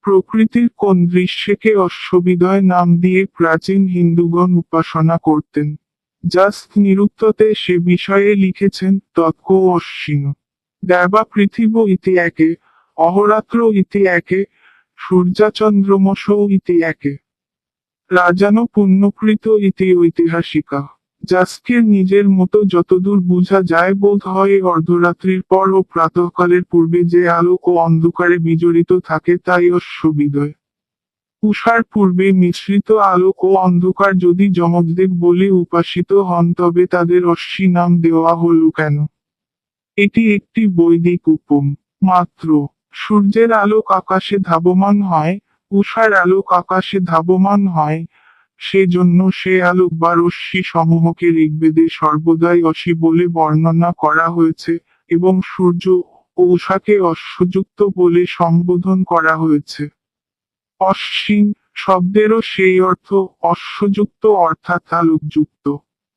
প্রকৃতির কোন দৃশ্যকে অশ্ববিদয় নাম দিয়ে প্রাচীন হিন্দুগণ উপাসনা করতেন। জাস্ট নিরুক্ততে সে বিষয়ে লিখেছেন তৎক অশ্বিন দেবা পৃথিব ইতি একে, অহরাত্র ইতি একে, সূর্যাচন্দ্রমসৌ ইতি একে, রাজানো পুণ্যকৃত ইতি ঐতিহাসিকা। জাস্কের নিজের মতো যতদূর বোঝা যায় বোধ হয় অর্ধরাত্রির পর ও প্রাতঃকালের পূর্বে যে আলোক ও অন্ধকারে বিজড়িত থাকে তাই অশ্ববিদয়। উষার পূর্বে মিশ্রিত আলোক ও অন্ধকার যদি যমদেব বলে উপাসিত হন তবে তাদের অশ্বি নাম দেওয়া হল কেন? এটি একটি বৈদিক উপম মাত্র। সূর্যের আলোক আকাশে ধাবমান হয়, উষার আলোক আকাশে ধাবমান হয়, সেজন্য সে আলোক বা রশ্মি সমূহকে ঋগ্বেদে সর্বদাই অসি বলে বর্ণনা করা হয়েছে এবং সূর্য ও উষাকে অশ্বযুক্ত বলে সম্বোধন করা হয়েছে। অশ্বিন শব্দেরও সেই অর্থ অশ্বযুক্ত অর্থাৎ আলোকযুক্ত।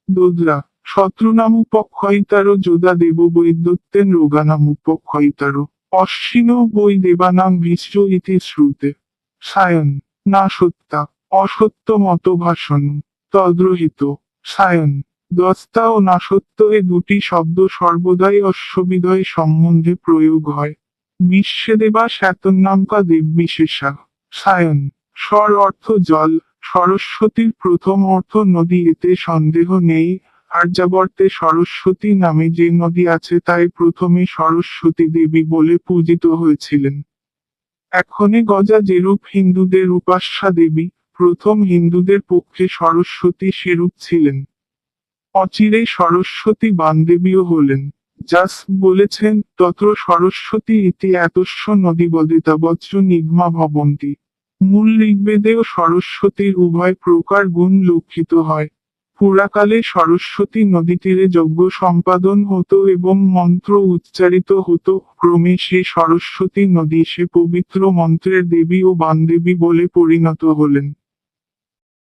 দোদরা শত্রুনামুপক্ষয়িতারো যোদা দেব বৈদ্যুত্তেন রোগানামুপক্ষয়িতারো অশ্বিন বৈ দেবানাং ভীষ্ম ইতি শ্রুতে। সায়ন না সত্যা অসত্য মত ভাষণ তদ্রহিত। সায়ন দস্তা ও নাসত্য এ দুটি শব্দ সর্বদাই অশ্ববিদয় সম্বন্ধে প্রয়োগ হয়। বিশ্বেদেবা শ্যাতন্নামকা দেব বিশেষা। সায়ন স্বর অর্থ জল, সরস্বতীর প্রথম অর্থ নদী, এতে সন্দেহ নেই। আর্যাবর্তে সরস্বতী নামে যে নদী আছে তাই প্রথমে সরস্বতী দেবী বলে পূজিত হয়েছিলেন। এখনে গজা যেরূপ হিন্দুদের উপাস্যা দেবী, প্রথম হিন্দুদের পক্ষে সরস্বতী সেরূপ ছিলেন। অচিরেই সরস্বতী বানদেবীও হলেন। জাস বলেছেন তত্র সরস্বতী ইতি এতস্য নদীবদিতাবচ্চ নিগমা ভবন্তি। মূল ঋগ্বেদেও সরস্বতীর উভয় প্রকার গুণ লক্ষিত হয়। পুরাকালে সরস্বতী নদীতীরে যজ্ঞ সম্পাদন হতো এবং মন্ত্র উচ্চারিত হতো, ক্রমে সে সরস্বতী নদী সে পবিত্র মন্ত্রের দেবী ও বানদেবী বলে পরিণত হলেন।